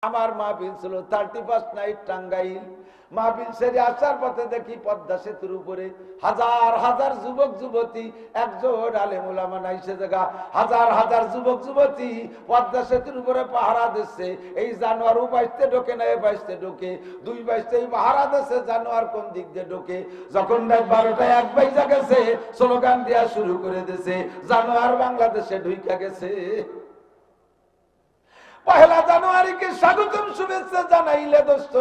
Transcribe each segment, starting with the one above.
আমার মাহফিল ছিল 31 নাইট টাঙ্গাইল। মাহফিল সেরে আসার পথে দেখি পদ্মা সেতুর উপরে হাজার হাজার যুবক যুবতী, একজন আলেম ওলামা নাই সে জায়গা, হাজার হাজার যুবক যুবতী পদ্মা সেতুর উপরে পাহারা দিচ্ছে। এই জানোয়ার বাইশতে ঢোকে না, বাইশতে ঢোকে, দুই বাইশতেই পাহারা দিচ্ছে, জানোয়ার কোন দিক দিয়ে ঢোকে। যখন 12টায় 1 বাইজা গেছে, স্লোগান দেওয়া শুরু করে দিয়েছে, জানোয়ার বাংলাদেশে ঢুইকা গেছে। পহেলা জানুয়ারিকে স্বাগতম শুভেচ্ছা জানাইলে দোস্ত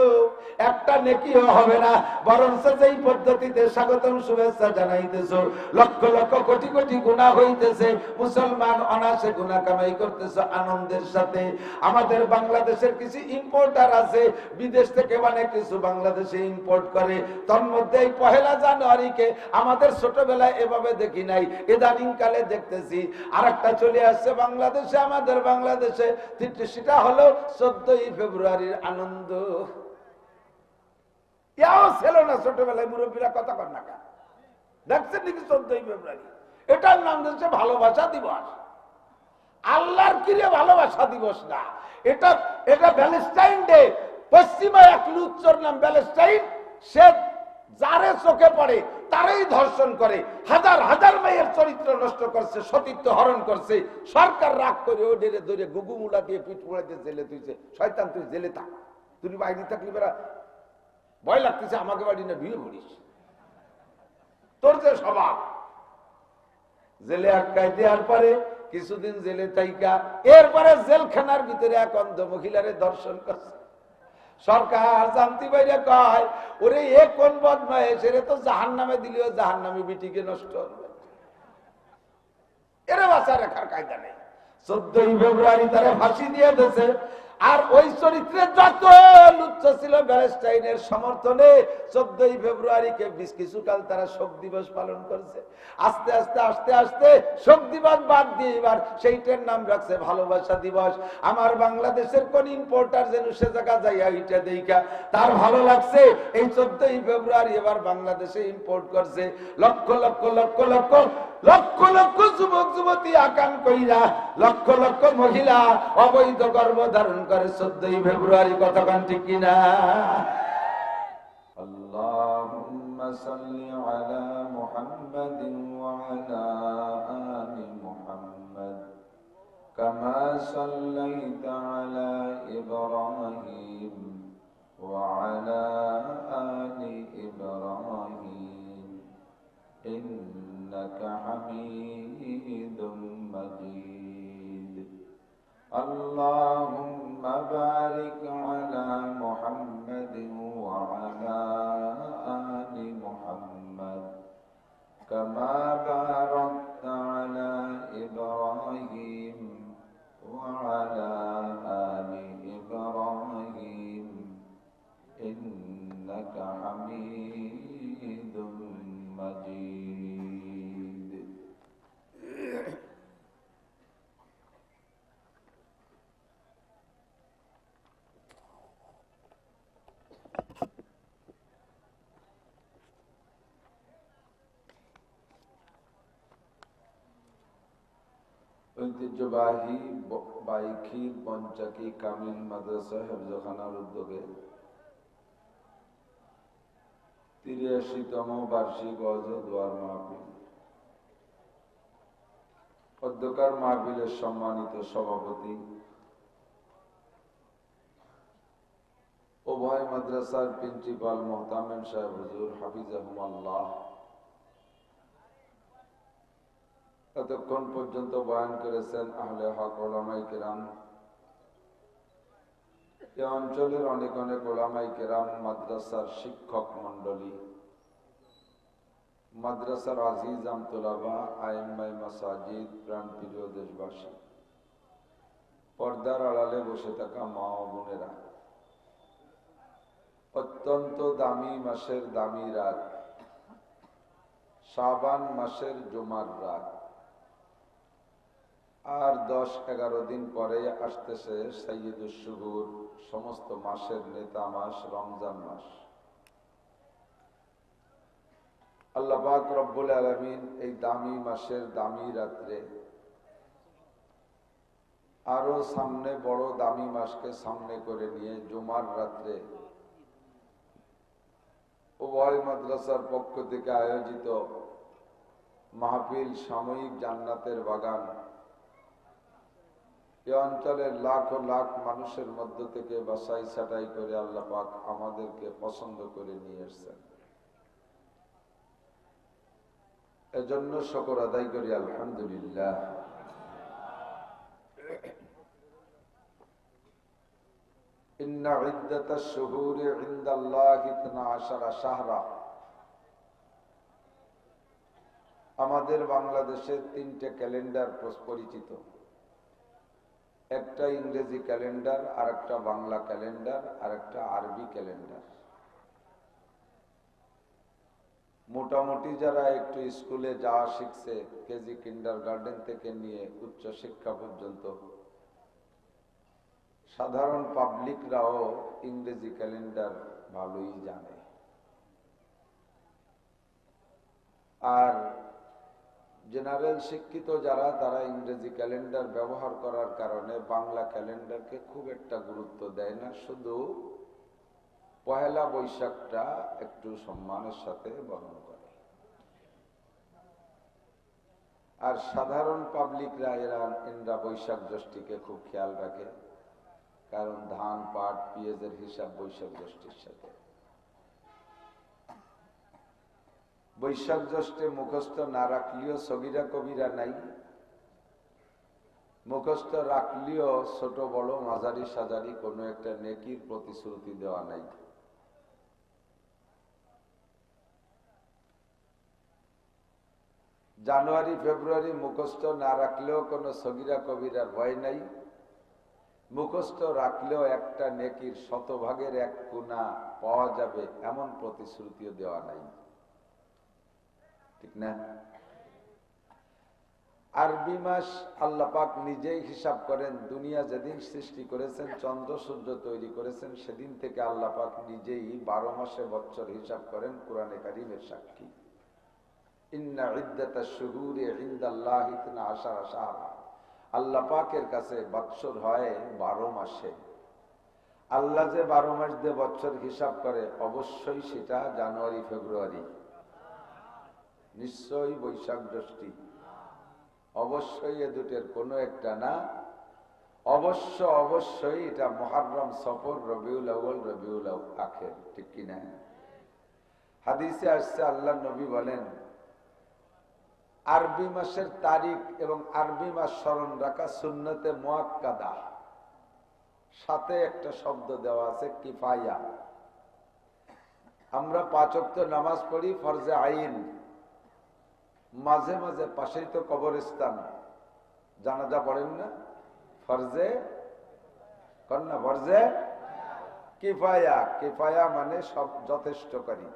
একটা নেকিও হবে না, বরঞ্চ যেই পদ্ধতিতে স্বাগতম শুভেচ্ছা জানাইতেছো লক্ষ লক্ষ কোটি কোটি গুনাহ হইতেছে। মুসলমান অনাসে গুনাহ কামাই করতেছে আনন্দের সাথে। আমাদের বাংলাদেশের কিছু ইম্পোর্টার আছে, বিদেশ থেকে মানে কিছু বাংলাদেশে ইম্পোর্ট করে। তার মধ্যে এই পহেলা জানুয়ারিকে আমাদের ছোটবেলায় এভাবে দেখি নাই, ইদানিং কালে দেখতেছি। আরেকটা চলে আসছে বাংলাদেশে, আমাদের বাংলাদেশে সেটা হলো 14ই ফেব্রুয়ারির আনন্দ। ইয়াও ছিল না ছোটবেলায়, মুরব্বীরা কথা কর না কেন দেখছেন নাকি 14ই ফেব্রুয়ারি? এটার নাম দিচ্ছে ভালোবাসা দিবস। আল্লাহর কিরে ভালোবাসা দিবস না, এটা এটা ভ্যালেন্টাইন ডে। পশ্চিমা এক লুচ্চর নাম ভ্যালেন্টাইন, সে যারে চোখে পড়ে তারাই ধর্ষণ করে, হাজার হাজার মেয়ের চরিত্র নষ্ট করছে, সতীত্ব হরণ করছে। সরকার রাগ করে ও ডেরে ধরে গুগুমুলা দিয়ে পিঠ পুড়া দিয়ে জেলে তুইছে। শয়তান তুই জেলে থাক, তুই বাইরে থাকলি বেড়া, ভয় লাগতেছে আমাকে বাড়ি না বিয়ে করিস, তোর যে স্বভাব। জেলে আটকায় দেওয়ার পরে কিছুদিন জেলে থাইকা এরপরে জেলখানার ভিতরে এক অন্ধ মহিলারে দর্শন করছে। সরকার জানতে পারে কয়, ওরে এ কোন বদমাইশ, এরে তো জাহান্নামে দিলেও জাহান্নামী বিটিকে নষ্ট হবে, এরে বাঁচা রাখার কায়দা নেই। 14ই ফেব্রুয়ারি তারা ফাঁসি দিয়ে দিয়েছে। আর ওই চরিত্রে যত লুচ্চ ছিল ব্যালেস্টাইনের সমর্থনে 14ই ফেব্রুয়ারিকে কিছুকাল তারা শোক দিবস পালন করছে। আস্তে আস্তে আস্তে আস্তে শোক দিবস বাদ দিয়ে এবার সেইটার নাম রাখছে ভালোবাসা দিবস। আমার বাংলাদেশের কোন ইম্পোর্টার যেন সে জায়গা যাইয়া ওইটা দেখা তার ভালো লাগছে, এই 14ই ফেব্রুয়ারি এবার বাংলাদেশে ইম্পোর্ট করছে। লক্ষ লক্ষ লক্ষ লক্ষ লক্ষ লক্ষ যুবক যুবতী আকাম কইরা, লক্ষ লক্ষ মহিলা অবৈধ গর্ভধারণ করে 14ই ফেব্রুয়ারি। কতক্ষণ ঠিক কিনা? আল্লাহুম্মা সাল্লি আলা মুহাম্মাদিন ওয়া আলা আলি মুহাম্মাদ কামা সাল্লাইতা আলা ইব্রাহিম ওয়া আলা আলি ইব্রাহিম ইন্নাকা হামিদুম মাজিদ। আল্লাহুম্মা বারিক আলা মুহাম্মাদিন ওয়া আলা আলি মুহাম্মাদ কামা বারাকতা আলা ইব্রাহিম ওয়া আলা আলি ইব্রাহিম ইন্নাকা হামিদুম মাজিদ। ঐতিহ্যবাহী বাইখির পঞ্চাকি কামিল মাদ্রাসা হেফজখানার উদ্যোগে 83তম বার্ষিক ওয়াজ ও দোয়ার মাহফিল। অধ্যকার মাহফিলের সম্মানিত সভাপতি, উভয় মাদ্রাসার প্রিন্সিপাল মোহতামিম সাহেব হুজুর হাফিজাহুমাল্লাহ, এতক্ষণ পর্যন্ত বয়ান করেছেন আহলে হক উলামায়ে কেরাম, এ অঞ্চলের অনেক অনেক উলামায়ে কেরাম, মাদ্রাসার শিক্ষক মন্ডলী, মাদ্রাসার আজিজ আমতুলাবা, আইম্মায়ে মাসাজিদ, প্রাণপ্রিয় দেশবাসী, পর্দার আড়ালে বসে থাকা মা ও বোনেরা, অত্যন্ত দামি মাসের দামি রাত, শাবান মাসের জুমার রাত, আর 10-11 দিন পরে আসতেছে সাইয়্যিদুশ শুহুর, সমস্ত মাসের নেতা মাস রমজান মাস। আল্লাহ পাক রব্বুল আলামিন এই দামি মাসের দামি রাত্রে আরো সামনে বড় দামি মাসকে সামনে করে নিয়ে জুমার রাত্রে উভয় মাদ্রাসার পক্ষ থেকে আয়োজিত মাহফিল সাময়িক জান্নাতের বাগান এ অঞ্চলের লাখ ও লাখ মানুষের মধ্য থেকে বাছাই ছাঁটাই করে আল্লাহ পাক আমাদেরকে পছন্দ করে নিয়ে এসেছেন। এজন্য শুকর আদায় করি আলহামদুলিল্লাহ। ইন্না ইদ্দাতাশ শুহুরি ইনদাল্লাহি 12 শাহরা। আমাদের বাংলাদেশের 3টে ক্যালেন্ডার পরিচিত, একটা ইংরেজি ক্যালেন্ডার, আর একটা বাংলা ক্যালেন্ডার, আর একটা আরবি ক্যালেন্ডার। মোটামুটি যারা একটু স্কুলে যাওয়া শিখছে, কেজি কিন্ডারগার্টেন থেকে নিয়ে উচ্চ শিক্ষা পর্যন্ত, সাধারণ পাবলিকরাও ইংরেজি ক্যালেন্ডার ভালোই জানে। আর জেনারেল শিক্ষিত যারা, তারা ইংরেজি ক্যালেন্ডার ব্যবহার করার কারণে বাংলা ক্যালেন্ডারকে খুব একটা গুরুত্ব দেয় না, শুধু পহেলা বৈশাখটা একটু সম্মানের সাথে বরণ করে। আর সাধারণ পাবলিকরা এরা বৈশাখ জ্যৈষ্ঠীকে খুব খেয়াল রাখে, কারণ ধান পাট পেঁয়াজের হিসাব বৈশাখ জ্যৈষ্ঠীর সাথে। বৈশাখ জ্যৈষ্ঠে মুখস্থ না রাখলেও সগীরা কবিরা নাই, মুখস্থ রাখলেও ছোট বড় মাঝারি সাজারি কোনো একটা নেকির প্রতিশ্রুতি দেওয়া নাই। জানুয়ারি ফেব্রুয়ারি মুখস্থ না রাখলেও কোনো সগীরা কবিরার ভয় নাই, মুখস্থ রাখলেও একটা নেকির 100 ভাগের 1 গুণা পাওয়া যাবে এমন প্রতিশ্রুতিও দেওয়া নাই, ঠিক না? আরবি মাস আল্লাহ পাক নিজেই হিসাব করেন। দুনিয়া যেদিন সৃষ্টি করেছেন, চন্দ্র সূর্য তৈরি করেছেন, সেদিন থেকে আল্লাহ পাক নিজেই 12 মাসে বছর হিসাব করেন। কোরআনে কারীমের সাক্ষী, ইন্না ইদ্দাতাশ শুহুরি ইনদাল্লাহি 12 শাহরা। আল্লাহ পাকের কাছে বছর হয় 12 মাসে। আল্লাহ যে 12 মাস দিয়ে বছর হিসাব করে, অবশ্যই সেটা জানুয়ারি ফেব্রুয়ারি, নিশ্চয়ই বৈশাখ জ্যৈষ্ঠী, অবশ্যই এ দুটের কোনো একটা না। অবশ্যই এটা মুহররম, সফর, রবিউল আউয়াল, রবিউল আখির, ঠিক কি না? হাদিসে আসছে, আল্লাহর নবী বলেন, আরবি মাসের তারিখ এবং আরবি মাস স্মরণ রাখা সুন্নতে মুআক্কাদা। সাথে একটা শব্দ দেওয়া আছে কিফায়া। আমরা 5 ওয়াক্ত নামাজ পড়ি ফরজে আইন, মাঝে মাঝে পাশেই তো কবরস্থান, জানাজা পড়েন না? ফরজে কন্যা, ফরজে কিফায়া। কিফায়া মানে সব যথেষ্টকারী।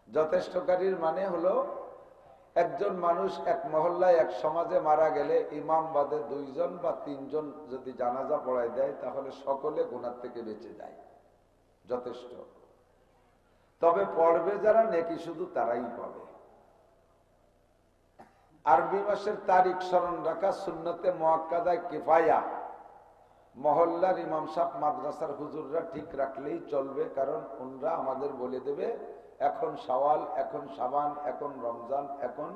যথেষ্টকারীর মানে হলো, একজন মানুষ এক মহল্লায় এক সমাজে মারা গেলে ইমাম বাদে 2 জন বা 3 জন যদি জানাজা পড়ায় দেয়, তাহলে সকলে গুনাহ থেকে বেঁচে যায়, যথেষ্ট। তবে পড়বে যারা, নেকি শুধু তারাই পাবে। আরবি মাসের তারিখ স্মরণ রাখা সুন্নতে মুআক্কাদা কিফায়া। মহল্লার ইমাম সাহেব, মাদ্রাসার হুজুররা ঠিক রাখলেই চলবে, কারণ ওনরা আমাদের বলে দেবে এখন শাওয়াল, এখন শাবান, এখন রমজান, এখন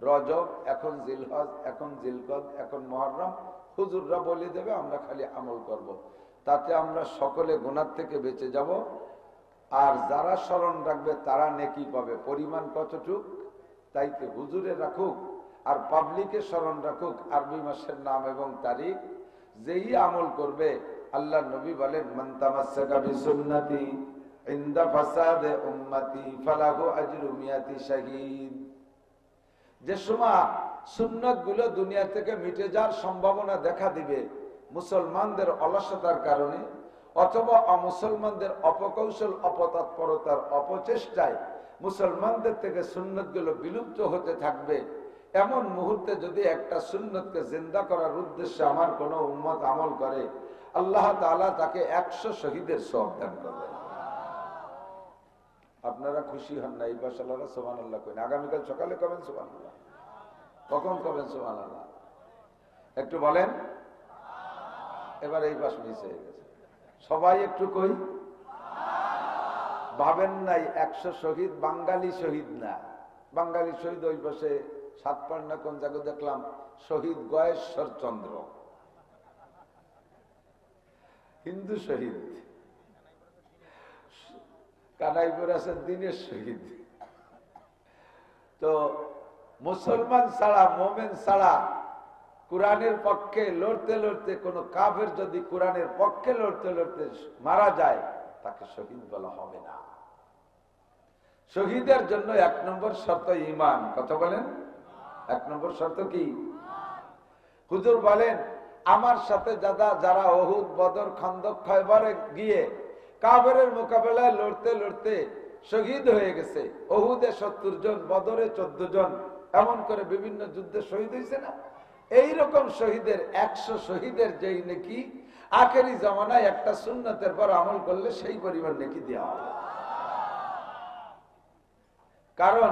রজব, এখন জিলহজ, এখন জিলকদ, এখন মুহররম। হুজুররা বলে দেবে, আমরা খালি আমল করব। তাতে আমরা সকলে গুনাহ থেকে বেঁচে যাব। আর যারা স্মরণ রাখবে তারা নেকি পাবে। পরিমাণ কতটুক, তাইতে হুজুরে রাখুক আর পাবলিকে স্মরণ রাখুক আরবি মাসের নাম এবং তারিখ, যেই আমল করবে, আল্লাহ নবী বলেন, মান তামাসসাকা বিসুন্নতি ইনদা ফাসাদে উম্মতি ফালাহু আজরু মিয়াতি শাহীদ। যে সময় সুন্নাত গুলো দুনিয়া থেকে মিটে যাওয়ার সম্ভাবনা দেখা দিবে মুসলমানদের অলসতার কারণে, অথবা অমুসলমানদের অপকৌশল, অপতৎপরতার অপচেষ্টায় মুসলমানদের থেকে সুন্নত গুলো বিলুপ্ত হতে থাকবে, এমন মুহূর্তে যদি একটা সুন্নতকে জিন্দা করার উদ্দেশ্যে আমার কোন উম্মত আমল করে, আল্লাহ তাআলা তাকে 100 শহীদের সওয়াব দান করবে। আপনারা খুশি হন না? এই বাসালারা সুবহানাল্লাহ কইন। আগামীকাল সকালে কবেন সুবহানাল্লাহ? কখন কবেন সুবহানাল্লাহ? একটু বলেন। এবার এই পাশ মিস হয়ে গেছে। সবাই একটু কই, ভাবেন নাই 100 শহীদ বাঙালি শহীদ না। বাঙালি শহীদ ওই পাশে সাতপান্না কোন জায়গায় দেখলাম শহীদ গয়েশ্বর চন্দ্র, হিন্দু শহীদ। কানাইপুর আছে দিনের শহীদ। তো মুসলমান ছাড়া, মোমেন ছাড়া কোরআনের পক্ষে লড়তে লড়তে কোন কাফের যদি কোরআনের পক্ষে লড়তে লড়তে মারা যায় তাকে শহীদ বলা হবে না। শহীদের জন্য 1 নম্বর শর্ত ঈমান। কথা বলেন, 1 নম্বর শর্ত কি? হুজুর বলেন আমার সাথে যারা উহুদ, বদর, খন্দক, খয়বরে গিয়ে কাফেরের মোকাবেলায় লড়তে লড়তে শহীদ হয়ে গেছে, উহুদে 70 জন, বদরে 14 জন, এমন করে বিভিন্ন যুদ্ধে শহীদ হয়েছে না? এইরকম শহীদের 100 শহীদের যেই নেকি আখেরি জামানায় একটা সুন্নতের পর আমল করলে সেই পরিমাণ নেকি দেওয়া হবে। কারণ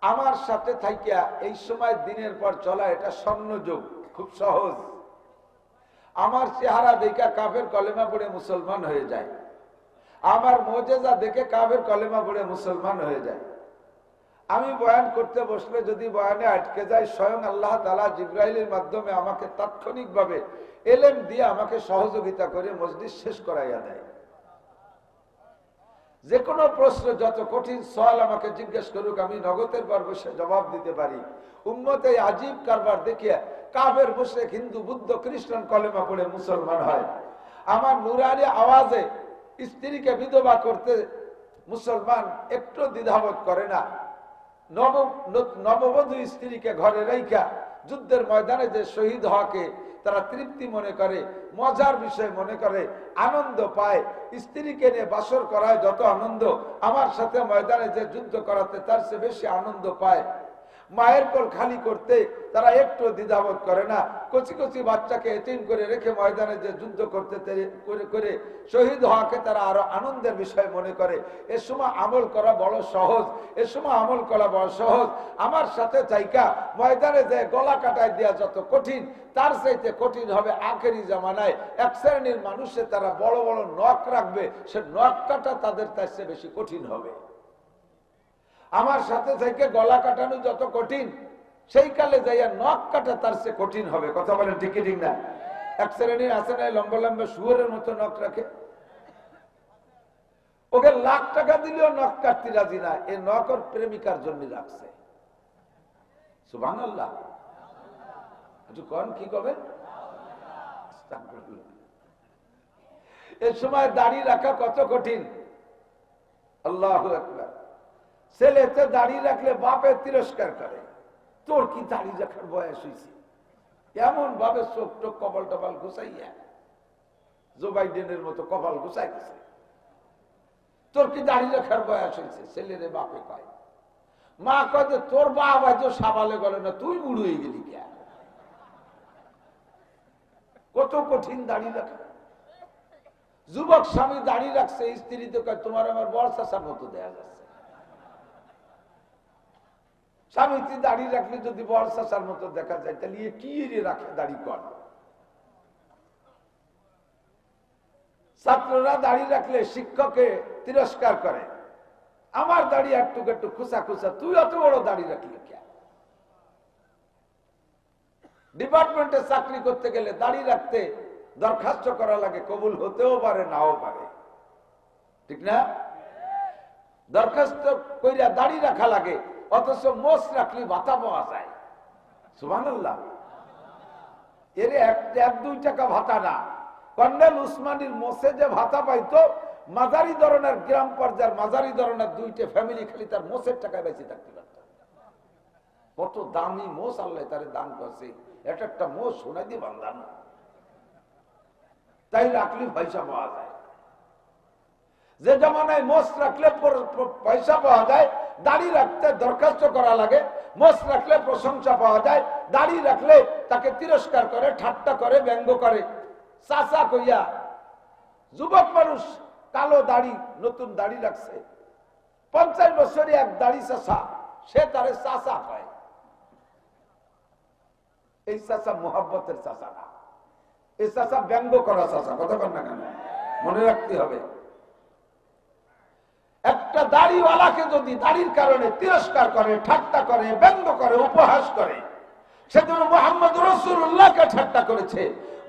আমার সাথে থাকিয়া এই সময় দিনের পর চলা এটা স্বর্ণযুগ, খুব সহজ। আমার চেহারা দেখে কাফের কলেমা পড়ে মুসলমান হয়ে যায়, আমার মুজিজা দেখে কাফের কলেমা পড়ে মুসলমান হয়ে যায়। আমি বয়ান করতে বসলে যদি বয়ানে আটকে যায়, স্বয়ং আল্লাহ তাআলা জিবরাইলের মাধ্যমে আমাকে তাৎক্ষণিকভাবে এলেম দিয়ে আমাকে সহযোগিতা করে মজলিস শেষ করাইয়া দেয়। যে কোনো প্রশ্ন যত কঠিন সওয়াল আমাকে জিজ্ঞেস করুক, আমি নগদের পর বসে জবাব দিতে পারি। উম্মতে আজীব কারবার দেখিয়ে কাফের, মুশরিক, হিন্দু, বুদ্ধ, খ্রিস্টান কলেমা পড়ে মুসলমান হয়। আমার নুরানি আওয়াজে স্ত্রীকে বিধবা করতে মুসলমান একটু দ্বিধাবোধ করে না। নববধূ স্ত্রীকে ঘরে রাইখা যুদ্ধের ময়দানে যে শহীদ হওয়াকে তারা তৃপ্তি মনে করে, মজার বিষয় মনে করে, আনন্দ পায়। স্ত্রীকে নিয়ে বাসর করায় যত আনন্দ, আমার সাথে ময়দানে যে যুদ্ধ করাতে তার চেয়ে বেশি আনন্দ পায়। মায়ের কোল খালি করতে তারা একটু দ্বিধাবোধ করে না। কচি কচি বাচ্চাকে এতিম করে রেখে ময়দানে যে যুদ্ধ করতে করে শহীদ হওয়াকে তারা আরো আনন্দের বিষয় মনে করে। এ সময় আমল করা বড় সহজ, এ সময় আমল করা বড় সহজ। আমার সাথে চাইকা ময়দানে যে গলা কাটায় দেওয়া যত কঠিন, তার চাইতে কঠিন হবে আখেরি জামানায় এক শ্রেণীর মানুষে তারা বড় বড় নখ রাখবে, সে নখ কাটা তাদের তার চেয়ে বেশি কঠিন হবে। আমার সাথে থেকে গলা কাটানো যত কঠিন, সেই কালে যাইয়া নখ কাটা তার চেয়ে কঠিন হবে। কথা বলেন ঠিক ঠিক না? এক শ্রেণীর আছে না লম্বা লম্বা শুয়োরের মতো নখ রাখে, ওকে লাখ টাকা দিলেও নখ কাটতে রাজি না। এই নখ ওর প্রেমিকার জন্য রাখছে। সুবহানাল্লাহ। কোন কি কবেন? এই সময় দাড়ি রাখা কত কঠিন। আল্লাহু আকবার। ছেলেতে দাড়ি রাখলে বাপে তিরস্কার করে, তোর কি দাড়ি রাখার বয়স হয়েছে? এমন ভাবে চোখ টোক কপাল টপাল ঘুষাইয়া জো বাইডেনের মতো কপাল ঘুষাই গেছে, তোর কি দাড়ি রাখার বয়স হয়েছে? ছেলেরে বাপে কয়। মা কয় যে তোর বাপ আজ সাবালে গেল না, তুই বুড়ো হয়ে গেলি কে? কত কঠিন দাড়ি রাখা। যুবক স্বামী দাড়ি রাখছে, স্ত্রী তো কয় তোমার আমার বড় চাচার মতো দেয়া যাচ্ছে। স্বামীটি দাড়ি রাখলে যদি বড় চাচার মতো দেখা যায়, তাহলে কি রাখে দাড়ি কর? ছাত্ররা দাড়ি রাখলে শিক্ষককে তিরস্কার করে, আমার দাড়ি একটু একটু খুসা খুসা, তুই অত বড় দাড়ি রাখলি কে? ডিপার্টমেন্টে চাকরি করতে গেলে দাড়ি রাখতে দরখাস্ত করা লাগে, কবুল হতেও পারে নাও পারে, ঠিক না? দরখাস্ত কইরা দাড়ি রাখা লাগে, অথচ মোষ রাখলে ভাতা পাওয়া যায়। সুবহানাল্লাহ। এর 1-2 টাকা ভাতা না, কর্নেল উসমানীর মোষে যে ভাতা পাইতো, মাঝারি ধরনের গ্রাম পর্যায়ের মাঝারি ধরনের 2টা ফ্যামিলি খালি তার মোষের টাকায় বেঁচে থাকতে পারত। কত দামি মোষ আল্লাহ তারে দান করছে, একটা মোষ শোনা দিয়ে বান্ধানো, তাই রাখলে পয়সা পাওয়া যায়। যে জামানায় মোষ রাখলে পয়সা পাওয়া যায়, দাড়ি রাখতে দরখাস্ত করা লাগে। মোষ রাখলে প্রশংসা পাওয়া যায়, দাড়ি রাখলে তাকে তিরস্কার করে, ঠাট্টা করে, ব্যঙ্গ করে। চাচা কইয়া যুবক মানুষ কালো দাড়ি, নতুন দাড়ি রাখছে, 50 বছরই এক দাড়ি চাচা, সে তারে চাচা কয়। এই চাচা মোহাব্বতের চাচা না, এই চাচা ব্যঙ্গ করা চাচা, কথা কর না কেন, মনে রাখতে হবে। একটা দাড়িওয়ালাকে যদি দাড়ির কারণে তিরস্কার করে, ঠাট্টা করে, ব্যঙ্গ করে, উপহাস করে, সেজন্য মুহাম্মদ রাসূলুল্লাহকে ঠাট্টা করেছে,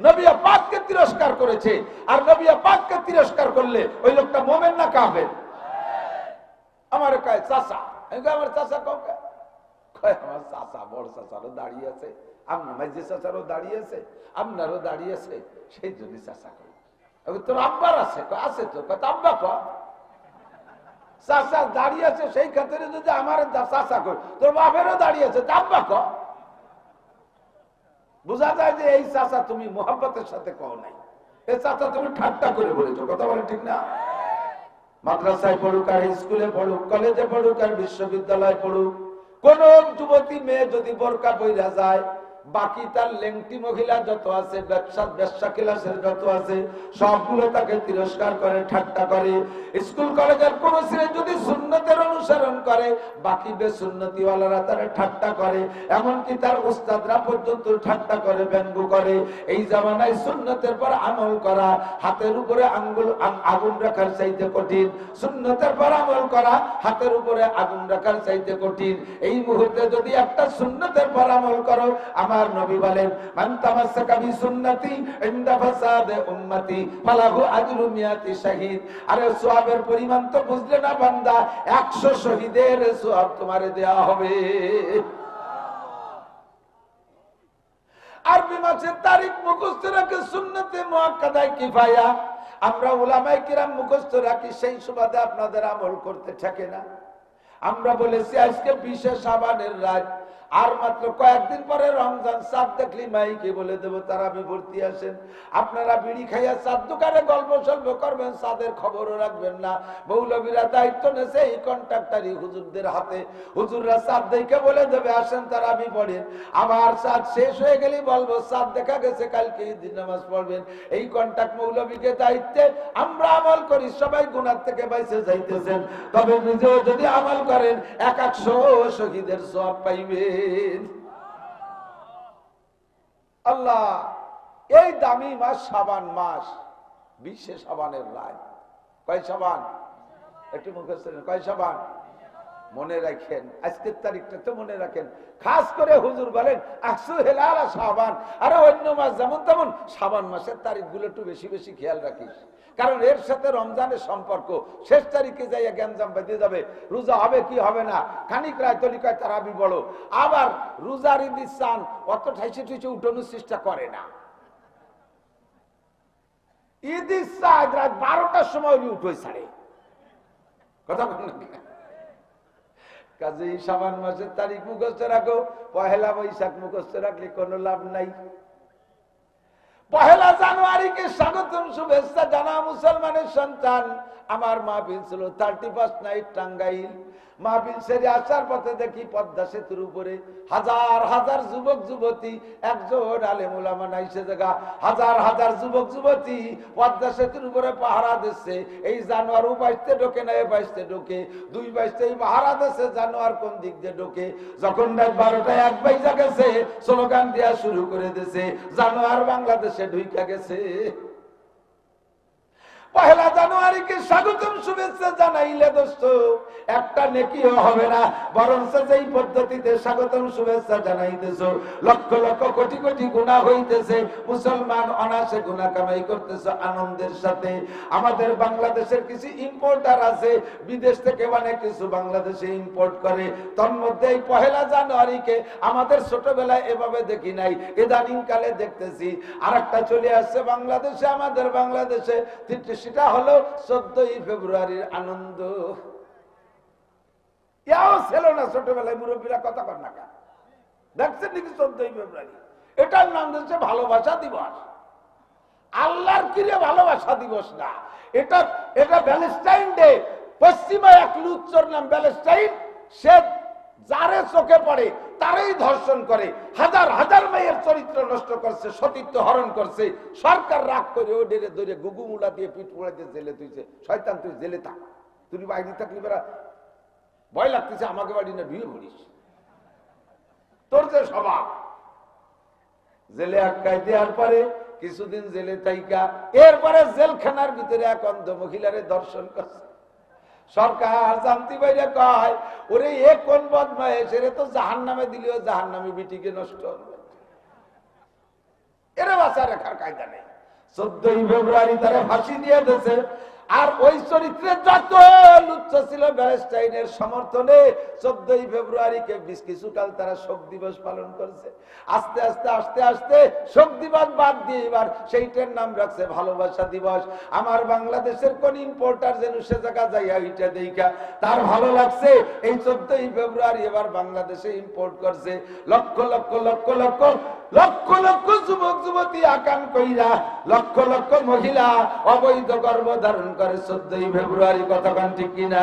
নবী পাককে তিরস্কার করেছে। আর নবী পাককে তিরস্কার করলে ওই লোকটা মুমিন না কাফের? আমার কয় চাচা, আমি কই আমার চাচা কাউকে কয় আমার চাচা, বড় চাচারও দাঁড়িয়ে আছে, আপনার মাঝে চাচারও দাঁড়িয়ে আছে, আপনারও দাঁড়িয়ে আছে, সেই জন্য চাচা কই। তোর আব্বার আছে? আছে তো। আব্বা ক চাচা দাঁড়িয়ে আছে, সেই ক্ষেত্রে যদি আমার চাচা কই, তোর বাপেরও দাঁড়িয়ে আছে, আব্বা ক। বোঝা যায় যে এই চাচা তুমি মোহাব্বতের সাথে কও নাই, এই চাচা তুমি ঠাট্টা করে বলেছো, কথা বলে ঠিক না? মাদ্রাসায় পড়ুক আর স্কুলে পড়ুক, কলেজে পড়ুক আর বিশ্ববিদ্যালয়ে পড়ুক, কোন যুবতী মেয়ে যদি বোরকা পইরা যায়, বাকি তার লেংটি মহিলা যত আছে, ব্যবসা ক্লাসের যত আছে, সবগুলো তাকে তিরস্কার করে, ঠাট্টা করে। স্কুল কলেজের কোন ছেলে যদি সুন্নতের অনুসরণ করে, বাকি বেসুন্নতিওয়ালারা তারা ঠাট্টা করে, এমনকি তার উস্তাদরা পর্যন্ত ঠাট্টা করে, ব্যঙ্গ করে। এই জামানায় সুন্নতের পর আমল করা হাতের উপরে আগুন রাখার চাইতে কঠিন, সুন্নতের পর আমল করা হাতের উপরে আগুন রাখার চাইতে কঠিন। এই মুহূর্তে যদি একটা সুন্নতের পর আমল করো, আমার নবী বলেন মান তামাসসাকা বিসুন্নতি ইনদা ফাসাদে উম্মতি ফালাহু আজরু মিয়াতি শাহীদ। আরে সওয়াবের পরিমাণ তো বুঝলে না বান্দা, 100 শহীদের সওয়াব তোমারে দেয়া হবে। আরবি মাসের তারিখ মুখস্থ রাখে সুন্নতে মুআক্কাদায়ে কিফায়া। আমরা উলামায়ে কিরাম মুখস্থ রাখি, সেই সুবাদে আপনাদের আমল করতে থাকে না। আমরা বলেছি আজকে 20 শাবানের রাত, আর মাত্র কয়েকদিন পরে রমজান, চাঁদ দেখলি মাইকে বলে দেবো তারাবি ভর্তি আসেন। আপনারা বিড়ি খাইয়া চাঁদ দোকানে গল্প সল্প করবেন, চাঁদের খবরও রাখবেন না। মৌলবীরা দায়িত্ব নেছে এই কন্ট্রাক্টারি হুজুরদের হাতে, হুজুররা চাঁদ দেখে বলে দেবে আসেন তারাবি পড়েন। আবার চাঁদ শেষ হয়ে গেলেই বলবো চাঁদ দেখা গেছে, কালকে ঈদের নামাজ পড়বেন। এই কন্ট্রাক্ট মৌলবীকে দায়িত্বে আমরা আমল করি, সবাই গুনাহ থেকে বাইসে যাইতেছেন। তবে নিজেও যদি আমল করেন 100 শহীদের সওয়াব পাইবেন। আল্লাহ এই দামি মাস শাবান মাস, 20 শাবানের রাত। কয় শাবান? একটু মুখস্থ কয় শাবান মনে রাখেন, আজকের তারিখটা তো মনে রাখেন। খাস করে হুজুর বলেন আকসু হেলালা শাবান, আরে অন্য মাস যেমন তেমন শাবান মাসের তারিখগুলো একটু বেশি বেশি খেয়াল রাখিস, কারণ এর সাথে রমজানের সম্পর্ক। শেষ তারিখে যাইয়া গ্যাঞ্জাম বেঁধে যাবে, রোজা হবে কি হবে না, খানিক রায় তলিকায় তারাবি বড়, আবার রোজার ঈদ চান অত ঠাইছে ঠুইছে উঠানোর চেষ্টা করে না। ঈদ চাঁদ রাত 12টার সময় উঠোই ছাড়ে, কথা বল না। কাজে শাবান মাসের তারিখ মুখস্থ রাখো, পহেলা বৈশাখ মুখস্থ রাখলে কোনো লাভ নাই। পহেলা জানুয়ারিকে স্বাগতম শুভেচ্ছা জানা মুসলমানের সন্তান। আমার মাহফিল ছিল 31 নাইট টাঙ্গাইল। মাহফিল সেরে আসার পথে দেখি পদ্মা সেতুর উপরে হাজার হাজার যুবক যুবতী, একজন আলেম ওলামা নাই সে জায়গা, হাজার হাজার যুবক যুবতী পদ্মা সেতুর উপরে পাহারা দিচ্ছে। এই জানোয়ার উপাইতে ঢোকে না, এ বাইসতে ঢোকে, 2 বাইসতে পাহারা দিচ্ছে, জানোয়ার কোন দিক দিয়ে ঢোকে। যখন রাত 12টায় 1 বাইজা গেছে, স্লোগান দেওয়া শুরু করে দিয়েছে, জানোয়ার বাংলাদেশে ঢুইকা গেছে। পহেলা জানুয়ারিকে স্বাগতম শুভেচ্ছা জানাইলে দোস্ত একটা নেকিও হবে না, বরঞ্চ যেই পদ্ধতিতে স্বাগতম শুভেচ্ছা জানাইতেছো লক্ষ লক্ষ কোটি কোটি গুনাহ হইতেছে। মুসলমান অনাসে গুনাহ কামাই করতেছে আনন্দের সাথে। আমাদের বাংলাদেশের কিছু ইম্পোর্টার আছে, বিদেশ থেকে অনেক কিছু বাংলাদেশে ইম্পোর্ট করে। তন্মধ্যে এই পহেলা জানুয়ারিকে আমাদের ছোটবেলায় এভাবে দেখি নাই, ইদানিং কালে দেখতেছি। আরেকটা চলে আসছে বাংলাদেশে, আমাদের বাংলাদেশে, সেটা হলো 14ই ফেব্রুয়ারির আনন্দ। ইয়াও ছিল না ছোটবেলায়, মুরব্বীরা কথা কর না কেন, দেখছেন নাকি 14ই ফেব্রুয়ারি? এটার নাম হচ্ছে ভালোবাসা দিবস। আল্লাহর কিরে ভালোবাসা দিবস না, এটা এটা প্যালেস্টাইন ডে। পশ্চিমা এক লুচ্চর নাম প্যালেস্টাইন, সে যারে চোখে পড়ে তারই ধর্ষণ করে, হাজার হাজার মেয়ের চরিত্র নষ্ট করছে, সতীত্ব হরণ করছে। সরকার রাগ করে ও ডেরে ধরে গুগুমুলা দিয়ে পিঠ পোড়াইতে জেলে তুইছে। শয়তান তুই জেলে থাক, তুই বাইরে থাকলি বেড়া, ভয় লাগতেছে আমাকে বাড়ি না ঢুয়ে পড়িস, তোর যে স্বভাব। জেলে আটকায় দেওয়ার পরে কিছুদিন জেলে থাইকা এরপরে জেলখানার ভিতরে এক অন্ধ মহিলারে দর্শন করছে। সরকার জানতে পাইলে কয়, ওরে এ কোন বদমাইশ, এরে তো জাহান্নামে দিলেও জাহান্নামী বিটিকে নষ্ট হবে, এরে বাঁচা রাখার কায়দা নেই। 14ই ফেব্রুয়ারি তারা ফাঁসি দিয়ে দিয়েছে। আর ওই চরিত্রে যত লুচ্চা ছিল ব্যালেস্টাইনের সমর্থনে 14ই ফেব্রুয়ারিকে বেশ কিছুকাল তারা শোক দিবস পালন করেছে। আস্তে আস্তে আস্তে আস্তে শোক দিবস বাদ দিয়ে এবার সেইটার নাম রাখছে ভালোবাসা দিবস। আমার বাংলাদেশের কোন ইম্পোর্টার যেন সে জায়গা যাইয়া ওইটা দেখা তার ভালো লাগছে, এই 14ই ফেব্রুয়ারি এবার বাংলাদেশে ইম্পোর্ট করছে। লক্ষ লক্ষ লক্ষ লক্ষ লক্ষ লক্ষ যুবক যুবতী আকাম কইরা, লক্ষ লক্ষ মহিলা অবৈধ গর্ভধারণ করে 14ই ফেব্রুয়ারি। কথা ঠিক কিনা?